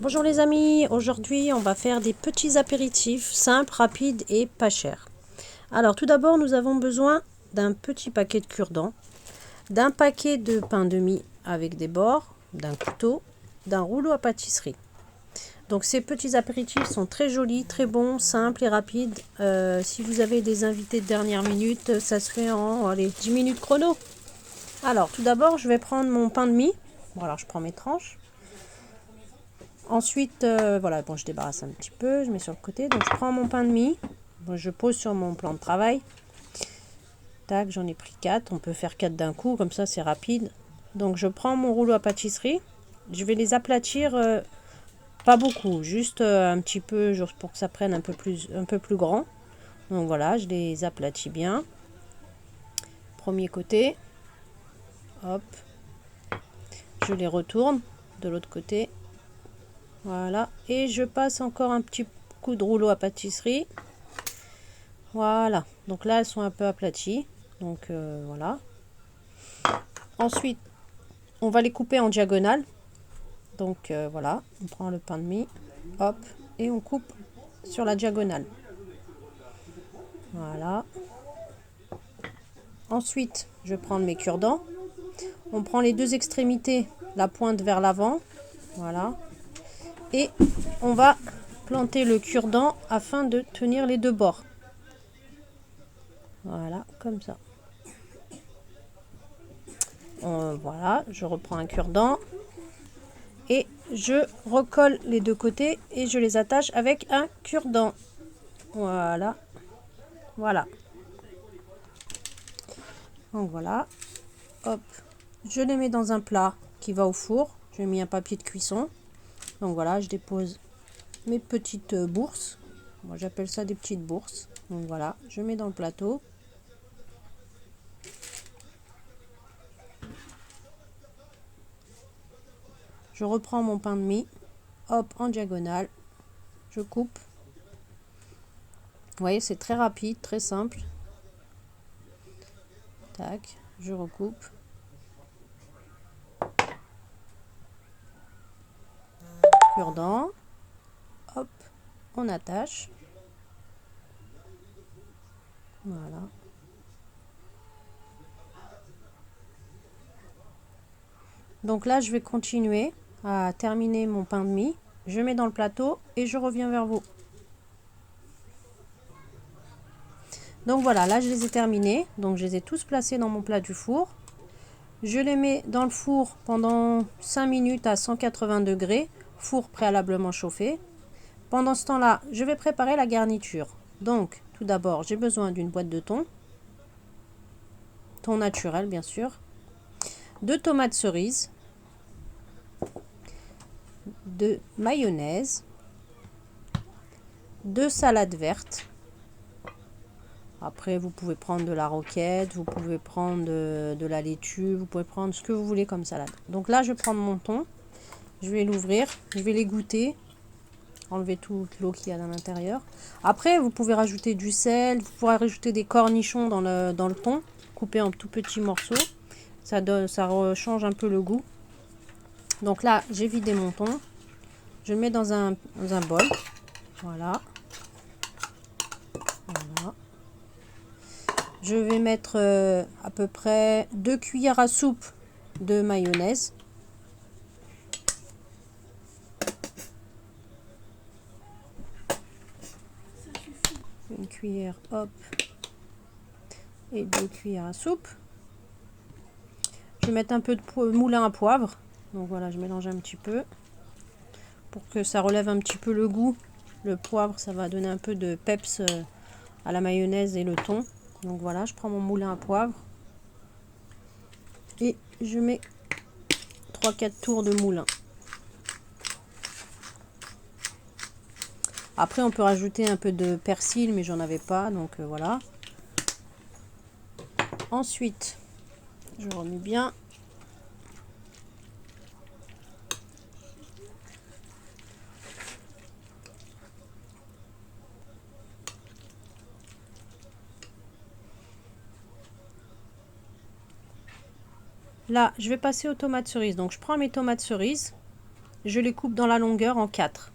Bonjour les amis, aujourd'hui on va faire des petits apéritifs simples, rapides et pas chers. Alors tout d'abord nous avons besoin d'un petit paquet de cure-dents, d'un paquet de pain de mie avec des bords, d'un couteau, d'un rouleau à pâtisserie. Donc ces petits apéritifs sont très jolis, très bons, simples et rapides. Si vous avez des invités de dernière minute, ça se fait en 10 minutes chrono. Alors tout d'abord je vais prendre mon pain de mie. Bon alors je prends mes tranches. Ensuite, voilà, bon, je débarrasse un petit peu, je mets sur le côté. Donc, je prends mon pain de mie, bon, je pose sur mon plan de travail. Tac, j'en ai pris 4. On peut faire 4 d'un coup, comme ça, c'est rapide. Donc, je prends mon rouleau à pâtisserie. Je vais les aplatir, pas beaucoup, juste un petit peu, juste pour que ça prenne un peu plus grand. Donc, voilà, je les aplatis bien. Premier côté. Hop. Je les retourne de l'autre côté. Voilà. Et je passe encore un petit coup de rouleau à pâtisserie. Voilà. Donc là, elles sont un peu aplaties. Donc voilà. Ensuite, on va les couper en diagonale. Donc voilà. On prend le pain de mie. Hop. Et on coupe sur la diagonale. Voilà. Ensuite, je vais prendre mes cure-dents. On prend les deux extrémités, la pointe vers l'avant. Voilà. Et on va planter le cure-dent afin de tenir les deux bords. Voilà, comme ça. Voilà, je reprends un cure-dent et je recolle les deux côtés et je les attache avec un cure-dent. Voilà, voilà. Donc voilà, hop, je les mets dans un plat qui va au four. J'ai mis un papier de cuisson. Donc voilà, je dépose mes petites bourses. Moi j'appelle ça des petites bourses. Donc voilà, je mets dans le plateau. Je reprends mon pain de mie, hop, en diagonale, je coupe. Vous voyez, c'est très rapide, très simple. Tac, je recoupe. Cure-dent, hop, on attache. Voilà. Donc là, je vais continuer à terminer mon pain de mie. Je mets dans le plateau et je reviens vers vous. Donc voilà, là je les ai terminés. Donc je les ai tous placés dans mon plat du four. Je les mets dans le four pendant 5 minutes à 180 degrés, four préalablement chauffé. Pendant ce temps-là, je vais préparer la garniture. Donc tout d'abord, j'ai besoin d'une boîte de thon. Thon naturel bien sûr. 2 tomates cerises. De mayonnaise. 2 salades vertes. Après, vous pouvez prendre de la roquette, vous pouvez prendre de la laitue, vous pouvez prendre ce que vous voulez comme salade. Donc là, je vais prendre mon thon, je vais l'ouvrir, je vais l'égoutter, enlever toute l'eau qu'il y a dans l'intérieur. Après, vous pouvez rajouter du sel, vous pourrez rajouter des cornichons dans le thon, coupés en tout petits morceaux. Ça change un peu le goût. Donc là, j'ai vidé mon thon, je le mets dans un bol. Voilà. Voilà. Je vais mettre à peu près 2 cuillères à soupe de mayonnaise. Une cuillère, hop, et 2 cuillères à soupe. Je vais mettre un peu de moulin à poivre. Donc voilà, je mélange un petit peu pour que ça relève un petit peu le goût. Le poivre, ça va donner un peu de peps à la mayonnaise et le thon. Donc voilà, je prends mon moulin à poivre et je mets 3-4 tours de moulin. Après, on peut rajouter un peu de persil, mais j'en avais pas, donc voilà. Ensuite, je remets bien. Là, je vais passer aux tomates cerises. Donc, je prends mes tomates cerises. Je les coupe dans la longueur en 4.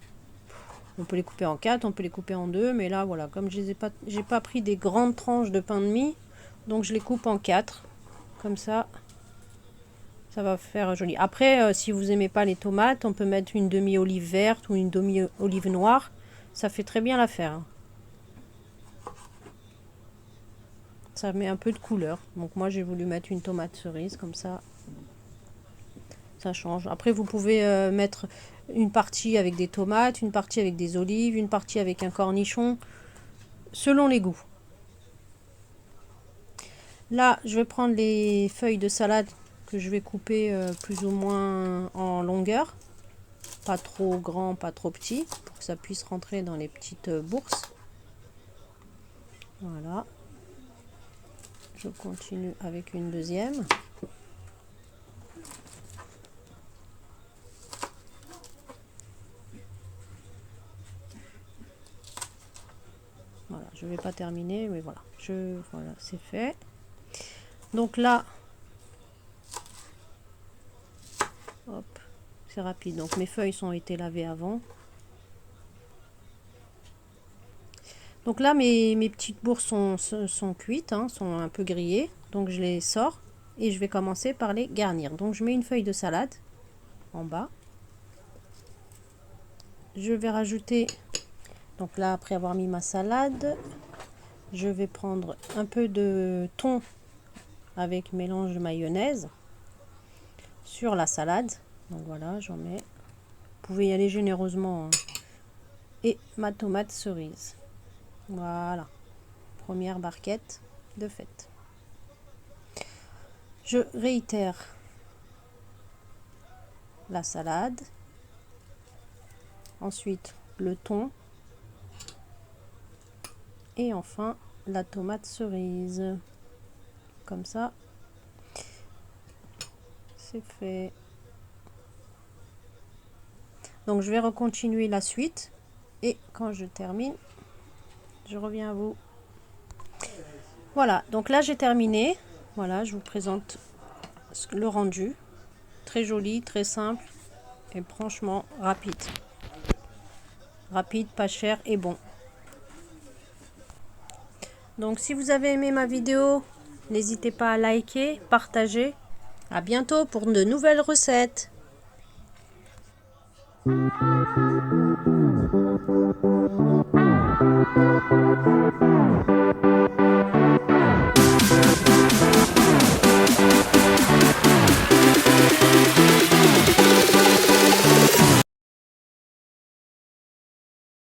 On peut les couper en 4, on peut les couper en 2. Mais là, voilà, comme je n'ai pas pris des grandes tranches de pain de mie. Donc, je les coupe en 4. Comme ça, ça va faire joli. Après, si vous n'aimez pas les tomates, on peut mettre une demi-olive verte ou une demi-olive noire. Ça fait très bien l'affaire. Ça met un peu de couleur. Donc moi j'ai voulu mettre une tomate cerise comme ça. Ça change. Après vous pouvez mettre une partie avec des tomates, une partie avec des olives, une partie avec un cornichon. Selon les goûts. Là je vais prendre les feuilles de salade que je vais couper plus ou moins en longueur. Pas trop grand, pas trop petit. Pour que ça puisse rentrer dans les petites bourses. Voilà. Je continue avec une deuxième. Voilà, je ne vais pas terminer, mais voilà. Voilà, c'est fait. Donc là, hop, c'est rapide. Donc mes feuilles ont été lavées avant. Donc là, mes petites bourses sont cuites, hein, sont un peu grillées. Donc je les sors et je vais commencer par les garnir. Donc je mets une feuille de salade en bas. Je vais rajouter, donc là après avoir mis ma salade, je vais prendre un peu de thon avec mélange de mayonnaise sur la salade. Donc voilà, j'en mets. Vous pouvez y aller généreusement, hein. Et ma tomate cerise. Voilà, première barquette de fête. Je réitère la salade, ensuite le thon et enfin la tomate cerise. Comme ça, c'est fait. Donc je vais recontinuer la suite et quand je termine, je reviens à vous. Voilà, donc là j'ai terminé. Voilà, je vous présente le rendu. Très joli, très simple et franchement rapide. Rapide, pas cher et bon. Donc si vous avez aimé ma vidéo, n'hésitez pas à liker, partager. À bientôt pour de nouvelles recettes.